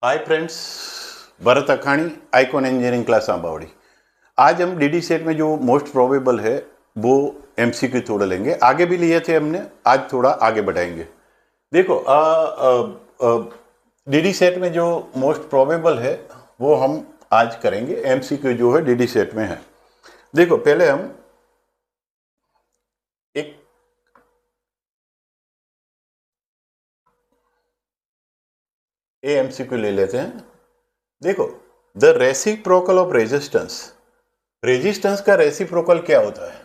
हाय friends, Bharat Akhani, Icon engineering class Ambawadi. आज हम DD set में जो मोस्ट प्रोबेबल है वो एमसीक्यू थोड़ा लेंगे। आगे भी लिए थे हमने, आज थोड़ा आगे बढ़ाएंगे। देखो, डीडी सेट में जो मोस्ट प्रोबेबल है वो हम आज करेंगे। एमसीक्यू जो है डीडी सेट में है। देखो, पहले हम एक एमसीक्यू ले लेते हैं। देखो, the reciprocal of resistance. Resistance का रेसिप्रोकल क्या होता है?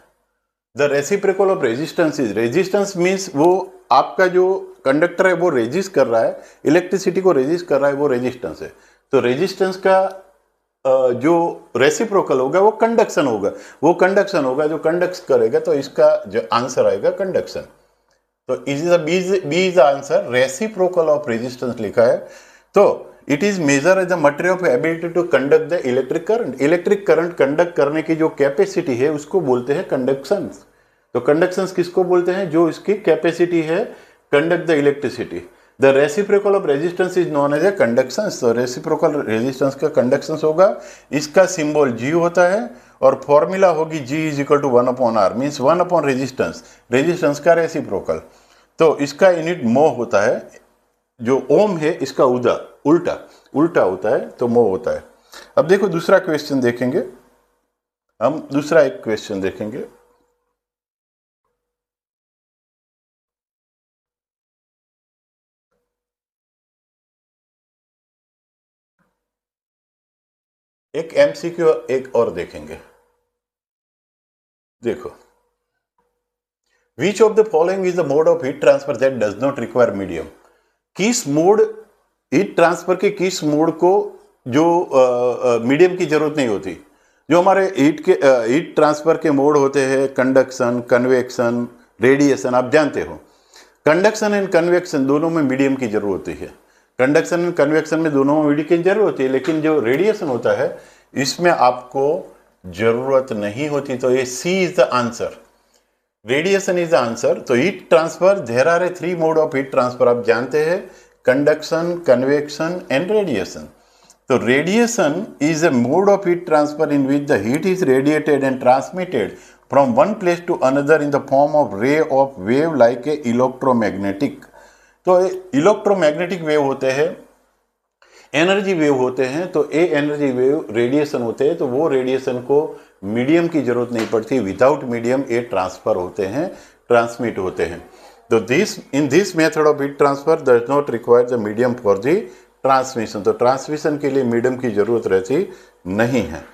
The reciprocal of resistance is, resistance means वो आपका जो कंडक्टर है वो रेजिस्ट कर रहा है, इलेक्ट्रिसिटी को रेजिस्ट कर रहा है, वो रेजिस्टेंस है। तो रेजिस्टेंस का जो रेसिप्रोकल होगा वो कंडक्शन होगा। वो कंडक्शन होगा जो कंडक्ट करेगा, तो इसका जो आंसर आएगा कंडक्शन। तो B is answer. Reciprocal of resistance लिखा है। तो it is measure as the material of ability to conduct the electric current. Electric current conduct करने की जो कैपेसिटी है उसको बोलते हैं कंडक्शन। तो कंडक्शन किसको बोलते हैं? जो इसकी कैपेसिटी है conduct the electricity. The reciprocal of resistance is known as a conduction. तो रेसिप्रोकल रेजिस्टेंस का कंडक्शन होगा। इसका सिंबल जी होता है और फॉर्मूला होगी G is equal to 1/r, means 1 resistance, resistance का रेसिप्रोकल। तो इसका यूनिट मो होता है। जो ओम है इसका उल्टा होता है, तो मो होता है। अब देखो, दूसरा क्वेश्चन देखेंगे हम। दूसरा एक क्वेश्चन देखेंगे। एक एमसीक्यू एक और देखेंगे। देखो, which of the following is the mode of heat transfer that does not require medium. किस मोड, हीट ट्रांसफर के किस मोड को जो मीडियम की जरूरत नहीं होती? जो हमारे हीट ट्रांसफर के मोड होते हैं, कंडक्शन, कन्वेक्शन, रेडिएशन, आप जानते हो। कंडक्शन एंड कन्वेक्शन दोनों में मीडियम की जरूरत होती है। कंडक्शन एंड कन्वेक्शन में दोनों में मीडियम की जरूरत होती है, लेकिन जो रेडिएशन होता है इसमें आपको जरूरत नहीं होती। तो ये C is the answer. Radiation is the answer. तो heat transfer, there are 3 mode of heat transfer, आप जानते हैं, कंडक्शन, कन्वेक्शन एंड रेडिएशन। तो radiation is a mode of heat transfer in which the heat is radiated and transmitted from one place to another in the form of ray of wave like a electromagnetic। तो electromagnetic wave होते हैं, energy wave होते हैं। तो ए energy wave radiation होते हैं। तो वो रेडिएशन को मीडियम की जरूरत नहीं पड़ती। विदाउट मीडियम ए ट्रांसफर होते हैं, ट्रांसमिट होते हैं। तो this method of heat transfer does not require the medium for the transmission. तो ट्रांसमिशन के लिए मीडियम की जरूरत रहती नहीं है,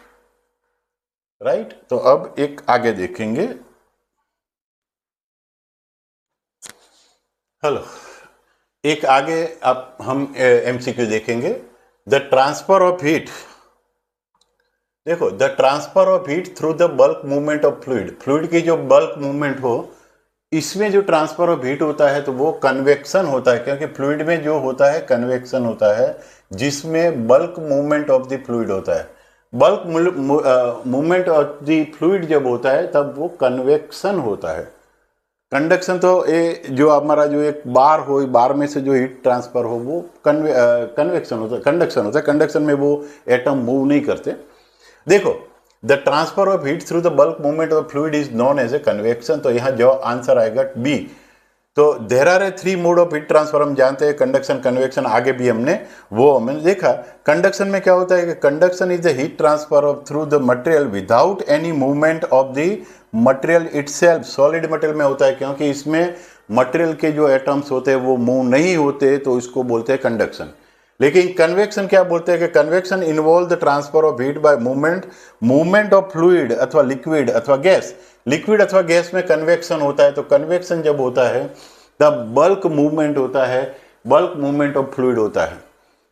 राइट। तो अब एक आगे देखेंगे। हेलो, एक आगे अब हम एमसीक्यू देखेंगे। The transfer of heat. देखो, the transfer of heat through the bulk movement of fluid. Fluid की जो बल्क मूवमेंट हो, इसमें जो ट्रांसफर ऑफ हीट होता है तो वो कन्वेक्शन होता है, क्योंकि फ्लूइड में जो होता है कन्वेक्शन होता है, जिसमें bulk movement of the fluid होता है। Bulk movement of the fluid जब होता है तब वो कन्वेक्शन होता है। कंडक्शन तो ये जो हमारा जो एक बार हो, बार में से जो हीट ट्रांसफर हो वो कन्वेक्शन होता है, कंडक्शन होता है। कंडक्शन में वो एटम मूव नहीं करते। देखो, the transfer of heat through the bulk movement of fluid is known as a convection. तो यहाँ जो आंसर आएगा बी। तो there are 3 mode of heat transfer, हम जानते हैं, कंडक्शन, कन्वेक्शन, आगे भी हमने देखा। कंडक्शन में क्या होता है कि conduction is the heat transfer of through the material without any movement of the material itself. Solid material में होता है, क्योंकि इसमें मटेरियल के जो एटम्स होते हैं वो मूव नहीं होते, तो इसको बोलते हैं कंडक्शन। लेकिन कन्वेक्शन क्या बोलते हैं कि convection involve the transfer of heat bye movement of fluid अथवा लिक्विड अथवा गैस। लिक्विड अथवा गैस में कन्वेक्शन होता है। तो कन्वेक्शन जब होता है तब बल्क मूवमेंट होता है, बल्क मूवमेंट ऑफ फ्लूइड होता है।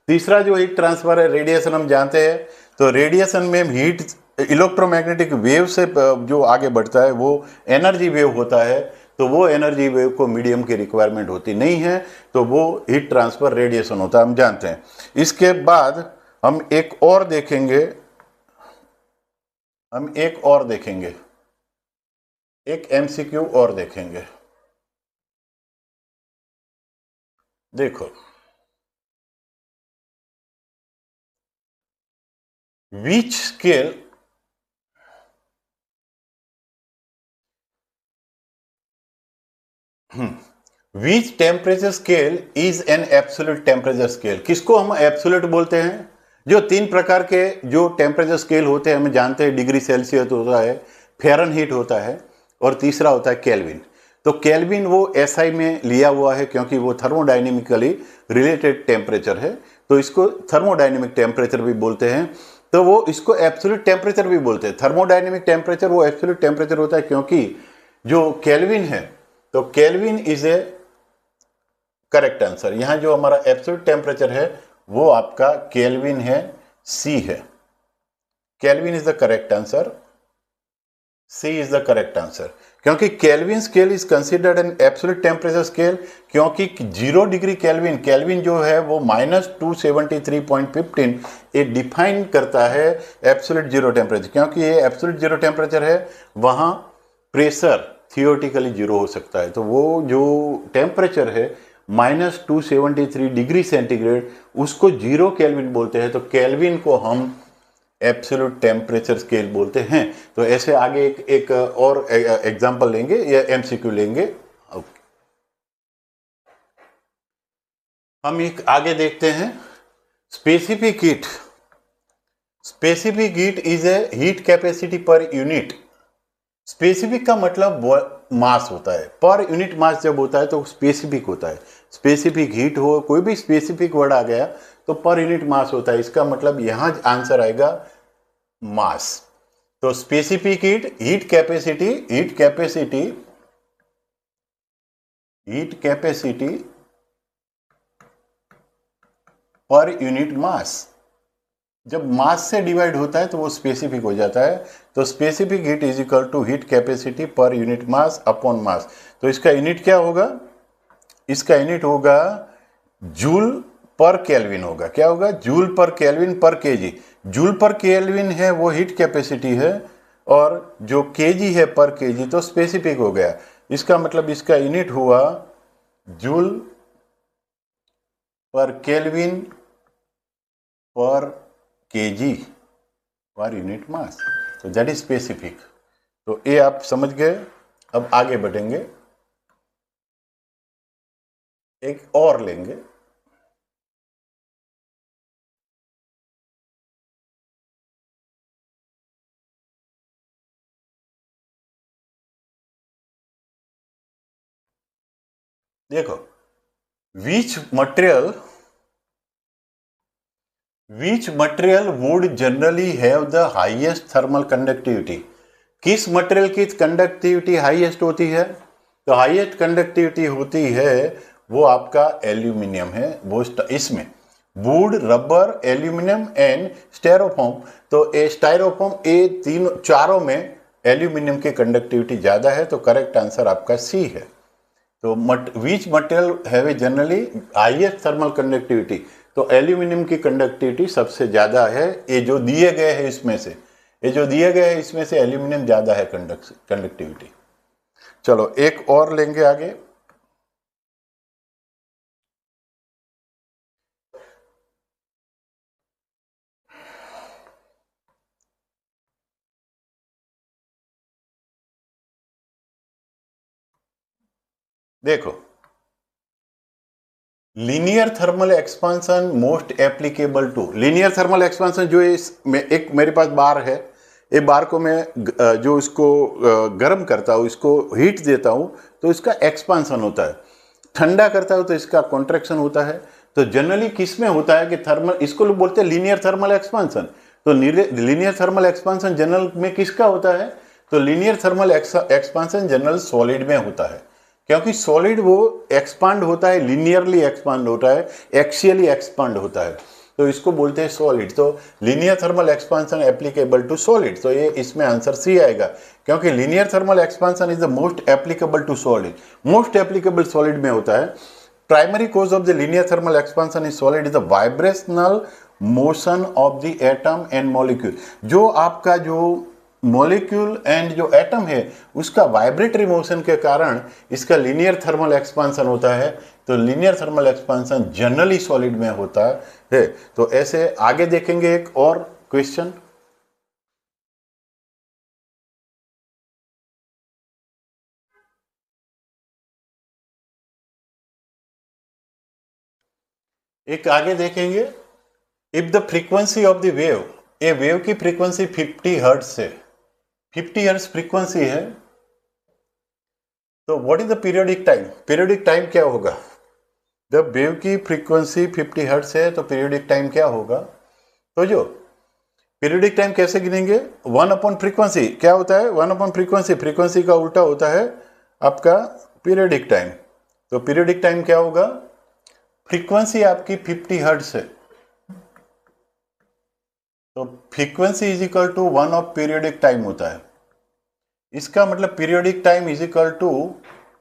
तीसरा जो हीट ट्रांसफर है, रेडिएशन, हम जानते हैं। तो रेडिएशन में हीट इलेक्ट्रोमैग्नेटिक वेव से जो आगे बढ़ता है वो एनर्जी वेव होता है। तो वो एनर्जी वेव को मीडियम की रिक्वायरमेंट होती नहीं है, तो वो हीट ट्रांसफर रेडिएशन होता है, हम जानते हैं। इसके बाद हम एक और देखेंगे। एक एमसीक्यू और देखेंगे। देखो, which scale which temperature scale is an absolute temperature scale? किसको हम एब्सोल्यूट बोलते हैं? जो 3 प्रकार के जो टेम्परेचर स्केल होते हैं, हम जानते हैं, डिग्री सेल्सियस होता है, फ़ारेनहीट होता है, और तीसरा होता है केल्विन। तो केल्विन वो एसआई में लिया हुआ है क्योंकि वो थर्मोडाइनमिकली रिलेटेड टेम्परेचर है, तो इसको थर्मोडाइनमिक टेम्परेचर भी बोलते हैं। तो वो इसको एब्सोल्यूट टेम्परेचर भी बोलते हैं। थर्मोडाइनमिक टेम्परेचर वो एब्सोल्यूट टेम्परेचर होता है क्योंकि जो केल्विन है, तो kelvin is A correct answer. यहां जो हमारा एब्सोल्यूट टेम्परेचर है वो आपका केल्विन है, सी है। Kelvin is the correct answer, C is the correct answer, क्योंकि Kelvin scale is considered an absolute temperature scale, क्योंकि 0 डिग्री केल्विन, केल्विन जो है वो -273.15 ये डिफाइन करता है एब्सोल्यूट जीरो टेम्परेचर। क्योंकि ये एब्सोल्यूट जीरो टेम्परेचर है, वहां प्रेशर थियोरेटिकली जीरो हो सकता है। तो वो जो टेम्परेचर है -273 डिग्री सेंटीग्रेड, उसको 0 केल्विन बोलते हैं। तो केल्विन को हम एब्सोल्यूट टेम्परेचर स्केल बोलते हैं। तो ऐसे आगे एक और एग्जांपल लेंगे या एमसीक्यू लेंगे। हम एक आगे देखते हैं, specific heat. Specific heat is a heat capacity per unit. Specific का मतलब मास होता है, पर यूनिट मास जब होता है तो स्पेसिफिक होता है। स्पेसिफिक हीट हो, कोई भी स्पेसिफिक वर्ड आ गया तो पर यूनिट मास होता है। इसका मतलब यहां आंसर आएगा मास। तो specific heat, heat capacity, heat capacity, heat capacity per unit मास, जब मास से डिवाइड होता है तो वो स्पेसिफिक हो जाता है। तो specific heat is equal to heat capacity per unit mass upon mass. तो इसका यूनिट क्या होगा? इसका यूनिट होगा जूल पर केल्विन होगा। क्या होगा? जूल पर केल्विन पर केजी। जूल पर केल्विन है वो हीट कैपेसिटी है, और जो केजी है पर केजी, तो स्पेसिफिक हो गया। इसका मतलब इसका यूनिट हुआ जूल पर केल्विन पर केजी पर यूनिट मास। तो दैट इज स्पेसिफिक। तो ये आप समझ गए। अब आगे बढ़ेंगे, एक और लेंगे। देखो, which material would generally have the highest thermal conductivity? किस मटेरियल की कंडक्टिविटी हाईएस्ट होती है? तो हाईएस्ट कंडक्टिविटी होती है वो आपका एल्यूमिनियम है। वो इसमें would, rubber, aluminium and styrofoam. तो ए स्टायरोफोम, ये तीनों चारों में एल्यूमिनियम की कंडक्टिविटी ज़्यादा है। तो करेक्ट आंसर आपका सी है। तो which material have a generally highest thermal conductivity? तो एल्यूमिनियम की कंडक्टिविटी सबसे ज़्यादा है। ये जो दिए गए हैं इसमें से, ये जो दिए गए हैं इसमें से एल्यूमिनियम ज़्यादा है कंडक्टिविटी। चलो एक और लेंगे आगे। देखो, linear thermal expansion most applicable to. Linear thermal expansion जो एक मेरे पास बार है, ये बार को मैं जो इसको गर्म करता हूँ, इसको हीट देता हूँ, तो इसका एक्सपांसन होता है। ठंडा करता हूँ तो इसका कॉन्ट्रैक्शन होता है। तो जनरली किस में होता है कि थर्मल, इसको लोग बोलते हैं लीनियर थर्मल एक्सपांसन। तो लीनियर थर्मल एक्सपांसन जनरल में किसका होता है? तो linear thermal expansion general solid में होता है, क्योंकि सॉलिड वो एक्सपांड होता है, लीनियरली एक्सपांड होता है, एक्सियली एक्सपांड होता है, तो इसको बोलते हैं सॉलिड। तो linear thermal expansion applicable to solid. तो ये इसमें आंसर सी आएगा, क्योंकि linear thermal expansion is the most applicable to solid. Most applicable solid में होता है। Primary cause of the linear thermal expansion in solid is the vibrational motion of the atom and molecule. जो आपका जो molecule and जो atom है उसका vibratory motion के कारण इसका लीनियर थर्मल एक्सपांसन होता है। तो linear thermal expansion generally solid में होता है। तो ऐसे आगे देखेंगे एक और क्वेश्चन। एक आगे देखेंगे, if the frequency of the wave, A wave की फ्रीक्वेंसी 50 हर्ट्ज है, 50 हर्ट्ज फ्रीक्वेंसी है, तो what is the periodic time? Periodic time क्या होगा? जब वेव की फ्रीक्वेंसी 50 हर्ट्ज है तो पीरियोडिक टाइम क्या होगा? तो जो पीरियोडिक टाइम कैसे गिनेंगे? 1 अपॉन फ्रीक्वेंसी क्या होता है? 1 अपॉन फ्रीक्वेंसी, फ्रीक्वेंसी का उल्टा होता है आपका पीरियोडिक टाइम। तो पीरियोडिक टाइम क्या होगा? फ्रीक्वेंसी आपकी 50 हर्ट्ज है, तो frequency is equal to 1 of periodic time होता है। इसका मतलब periodic time is equal to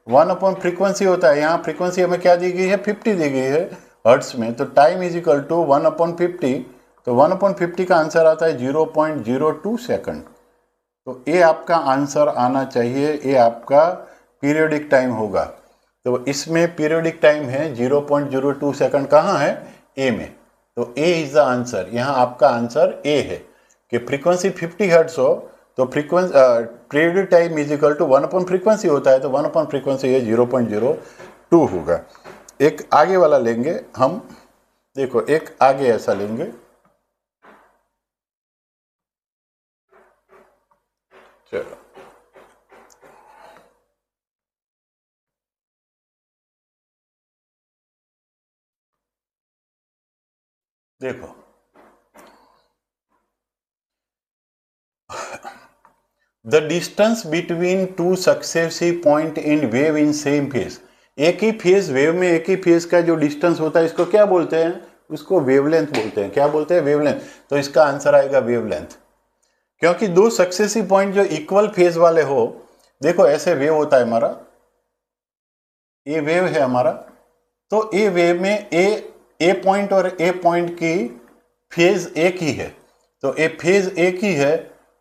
1 upon frequency होता है। यहाँ फ्रीक्वेंसी हमें क्या दी गई है? 50 दी गई है हर्ट्ज में, तो time is equal to 1 upon 50, तो 1 अपॉन 50 का आंसर आता है 0.02 सेकंड। तो ये आपका आंसर आना चाहिए, ये आपका पीरियोडिक टाइम होगा। तो इसमें पीरियोडिक टाइम है 0.02 सेकंड, कहाँ है? ए में। तो ए इज द आंसर, यहाँ आपका आंसर ए है कि फ्रीक्वेंसी 50 हर्ट्ज हो तो frequency periodic time is equal to 1 upon frequency होता है, तो 1 अपॉन फ्रीक्वेंसी है 0.02 होगा। एक आगे वाला लेंगे हम, देखो एक आगे ऐसा लेंगे, चलो देखो, the distance between two successive point in wave in same phase, एक ही फेज वेव में एक ही फेज का जो डिस्टेंस होता है इसको क्या बोलते हैं? उसको वेवलेंथ बोलते हैं। क्या बोलते हैं? वेवलेंथ। तो इसका आंसर आएगा वेवलेंथ, क्योंकि दो सक्सेसिव पॉइंट जो इक्वल फेज वाले हो, देखो ऐसे वेव होता है हमारा, ये वेव है हमारा, तो ए वेव में ए पॉइंट और ए पॉइंट की फेज एक ही है, तो ए फेज एक ही है,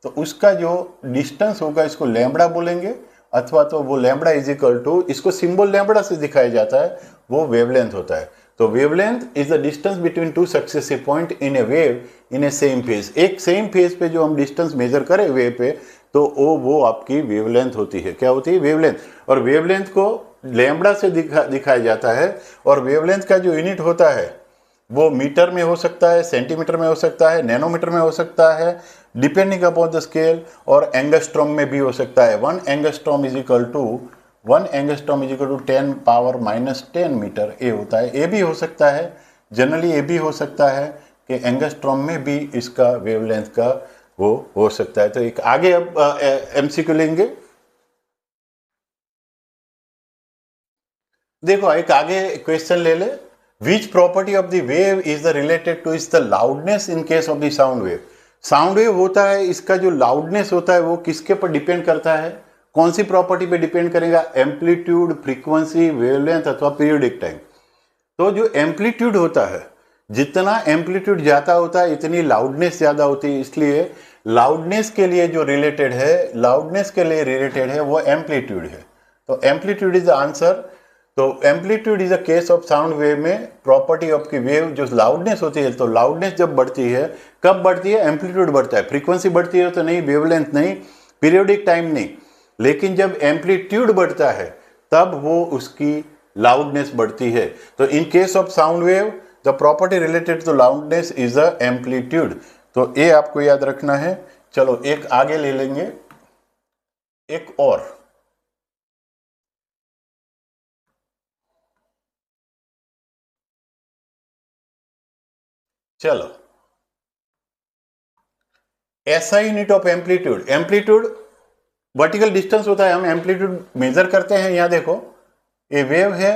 तो उसका जो डिस्टेंस होगा इसको लैम्बडा बोलेंगे, अथवा तो वो लैम्बडा इज इक्वल टू, इसको सिंबल लैम्बडा से दिखाया जाता है, वो वेवलेंथ होता है। तो wavelength is the distance between two successive point in A wave in A same phase. एक सेम फेज पे जो हम डिस्टेंस मेजर करें वेव पे, तो वो आपकी वेवलेंथ होती है। क्या होती है? वेवलेंथ। और वेवलेंथ को लैम्बडा से दिखाया जाता है, और वेवलेंथ का जो यूनिट होता है वो मीटर में हो सकता है, सेंटीमीटर में हो सकता है, नैनोमीटर में हो सकता है, डिपेंडिंग अपॉन द स्केल, और एंगस्ट्रॉम में भी हो सकता है। 1 angstrom is equal to 10 power -10 metre ये होता है। ये भी हो सकता है, जनरली ये भी हो सकता है कि एंगस्ट्रॉम में भी इसका वेवलेंथ का वो हो सकता है। तो एक आगे अब एमसीक्यू लेंगे। देखो एक आगे क्वेश्चन ले ले, which property of the wave is the related two is the loudness in case of the sound wave. Sound wave होता है, इसका जो लाउडनेस होता है वो किसके पर डिपेंड करता है? कौन सी प्रॉपर्टी पे डिपेंड करेगा? एम्पलीट्यूड, फ्रीक्वेंसी, वेवलेंथ अथवा पीरियोडिक टाइम। तो जो एम्पलीट्यूड होता है, जितना एम्पलीट्यूड ज्यादा होता है इतनी लाउडनेस ज्यादा होती है, इसलिए लाउडनेस के लिए जो रिलेटेड है, लाउडनेस के लिए रिलेटेड है वो एम्पलीट्यूड है। तो एम्पलीट्यूड इज द आंसर। तो amplitude is a case of sound wave में प्रॉपर्टी ऑफ की वेव जो लाउडनेस होती है, तो लाउडनेस जब बढ़ती है, कब बढ़ती है? एम्पलीट्यूड बढ़ता है। फ्रीक्वेंसी बढ़ती है तो नहीं, वेवलेंथ नहीं, पीरियोडिक टाइम नहीं, लेकिन जब एम्पलीट्यूड बढ़ता है तब वो उसकी लाउडनेस बढ़ती है। तो in case of sound wave the property related to loudness is the amplitude. तो ये आपको याद रखना है। चलो एक आगे ले लेंगे, एक और। चलो SI unit of amplitude, amplitude vertical distance होता है, हम एम्पलीट्यूड मेजर करते हैं। यहाँ देखो ये वेव है,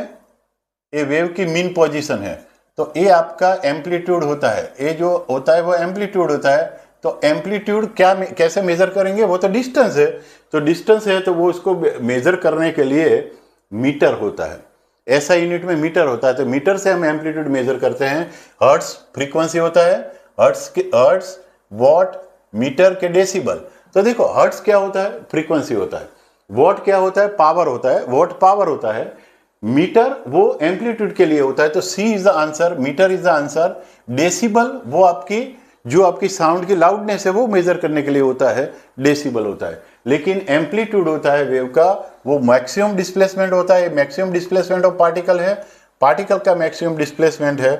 ये वेव की मीन पोजीशन है, तो ये आपका एम्पलीट्यूड होता है, ये जो होता है वो एम्पलीट्यूड होता है। तो एम्पलीट्यूड क्या कैसे मेजर करेंगे? वो तो डिस्टेंस है, तो डिस्टेंस है तो वो उसको मेजर करने के लिए मीटर होता है, ऐसा यूनिट में मीटर होता है, तो मीटर से हम एम्पलीट्यूड मेजर करते हैं। हर्ट्स फ्रीक्वेंसी होता है, हर्ट्स वॉट, मीटर के डेसिबल। तो देखो हर्ट्स क्या होता है? फ्रीक्वेंसी होता है। वॉट क्या होता है? पावर होता है, वॉट पावर होता है। मीटर वो एम्पलीट्यूड के लिए होता है, तो C is the answer, meter is the answer. Decibel वो आपकी जो आपकी साउंड की लाउडनेस है वो मेजर करने के लिए होता है, डेसिबल होता है। लेकिन एम्पलीट्यूड होता है वेव का, वो मैक्सिमम डिस्प्लेसमेंट होता है। मैक्सिमम डिस्प्लेसमेंट ऑफ पार्टिकल है, पार्टिकल का मैक्सिमम डिस्प्लेसमेंट है,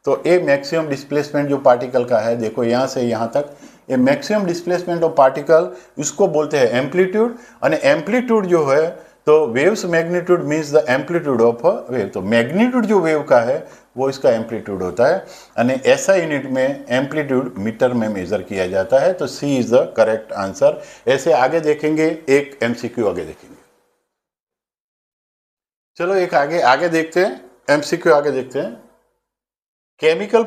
तो ए मैक्सिमम डिस्प्लेसमेंट जो पार्टिकल का है, देखो यहाँ से यहाँ तक, ये मैक्सिमम डिस्प्लेसमेंट ऑफ पार्टिकल, इसको बोलते हैं एम्पलीट्यूड। और एम्पलीट्यूड जो है, तो waves magnitude means the amplitude of a wave, तो मैग्नीट्यूड जो वेव का है वो इसका एम्पलीट्यूड होता है। और ऐसा यूनिट में एम्पलीट्यूड मीटर में मेजर किया जाता है। तो C is the correct answer. ऐसे आगे देखेंगे, एक एमसीक्यू आगे देखेंगे। चलो एक आगे देखते हैं, एमसीक्यू आगे देखते हैं। Chemical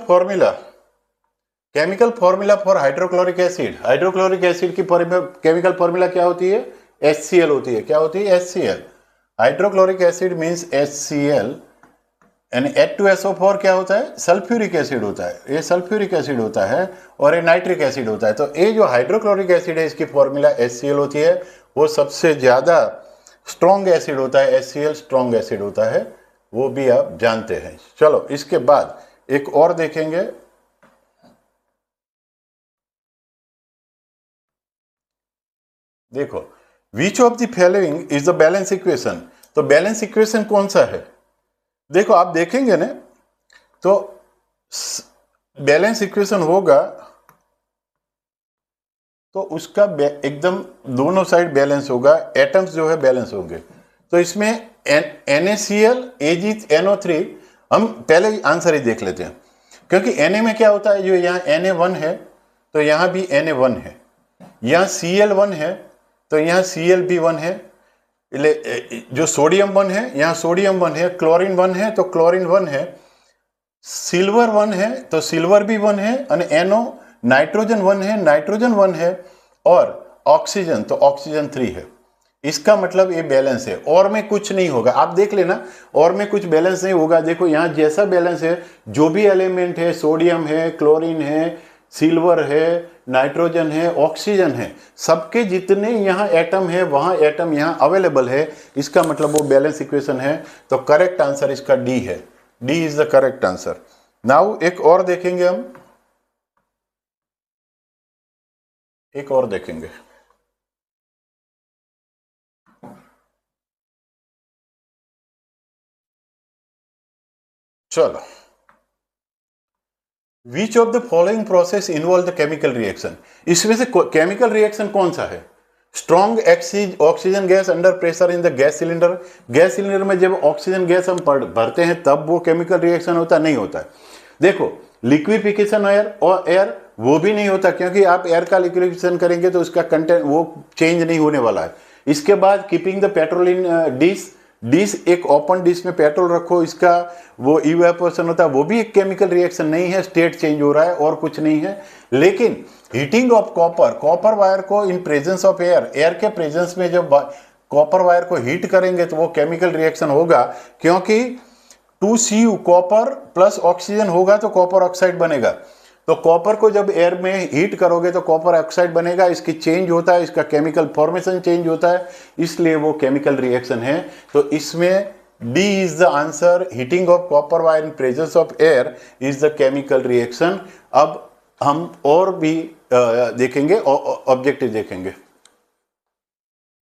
formula for hydrochloric acid. Hydrochloric acid की केमिकल फॉर्मूला क्या होती है? HCl होती है। क्या होती है? HCl। Hydrochloric acid means HCl। यानी H2SO4 क्या होता है? सल्फ्यूरिक एसिड होता है। ये सल्फ्यूरिक एसिड होता है और ये नाइट्रिक एसिड होता है। तो ये जो हाइड्रोक्लोरिक एसिड है, इसकी फॉर्मूला HCl होती है। वो सबसे ज़्यादा स्ट्रॉन्ग एसिड होता है, HCl स्ट्रॉन्ग एसिड होता है, वो भी आप जानते हैं। चलो इसके बाद एक और देखेंगे। देखो, which of the following is the balance equation. तो बैलेंस इक्वेशन कौन सा है? देखो आप देखेंगे ना, तो बैलेंस इक्वेशन होगा तो उसका एकदम दोनों साइड बैलेंस होगा, एटम्स जो है बैलेंस होंगे। तो इसमें NaCl AgNO3, हम पहले आंसर ही देख लेते हैं, क्योंकि Na में क्या होता है, जो यहाँ Na1 है तो यहाँ भी Na1 है, यहाँ Cl1 है तो यहाँ Cl भी1 है, जो सोडियम 1 है यहाँ सोडियम 1 है, क्लोरीन 1 है तो क्लोरीन 1 है, सिल्वर 1 है तो सिल्वर भी 1 है, और NO नाइट्रोजन 1 है, नाइट्रोजन 1 है, और ऑक्सीजन तो ऑक्सीजन 3 है। इसका मतलब ये बैलेंस है, और में कुछ नहीं होगा। आप देख लेना, और में कुछ बैलेंस नहीं होगा। देखो यहाँ जैसा बैलेंस है, जो भी एलिमेंट है, सोडियम है, क्लोरीन है, सिल्वर है, नाइट्रोजन है, ऑक्सीजन है, सबके जितने यहाँ एटम है वहाँ एटम यहाँ अवेलेबल है। इसका मतलब वो बैलेंस इक्वेशन है। तो करेक्ट आंसर इसका डी है। D is the correct answer. Now एक और देखेंगे हम, एक और देखेंगे। चलो, which of the following process involve the chemical reaction. इसमें से केमिकल रिएक्शन कौन सा है? Strong oxygen gas under pressure in the gas cylinder. Gas cylinder में जब ऑक्सीजन गैस हम भरते हैं तब वो केमिकल रिएक्शन होता नहीं होता है। देखो, लिक्विफिकेशन एयर वो भी नहीं होता, क्योंकि आप एयर का लिक्विफिकेशन करेंगे तो उसका कंटेंट वो चेंज नहीं होने वाला है। इसके बाद keeping the petrol in dish, एक ओपन डिश में पेट्रोल रखो, इसका वो इवेपोरेशन होता है, वो भी एक केमिकल रिएक्शन नहीं है, स्टेट चेंज हो रहा है और कुछ नहीं है। लेकिन हीटिंग ऑफ कॉपर वायर को इन प्रेजेंस ऑफ एयर के प्रेजेंस में जब कॉपर वायर को हीट करेंगे तो वो केमिकल रिएक्शन होगा, क्योंकि 2Cu कॉपर प्लस ऑक्सीजन होगा तो कॉपर ऑक्साइड बनेगा। तो कॉपर को जब एयर में हीट करोगे तो कॉपर ऑक्साइड बनेगा, इसकी चेंज होता है, इसका केमिकल फॉर्मेशन चेंज होता है, इसलिए वो केमिकल रिएक्शन है। तो इसमें D is the answer. Heating of copper wire in presence of air is the chemical reaction. अब हम और भी देखेंगे, ऑब्जेक्टिव देखेंगे।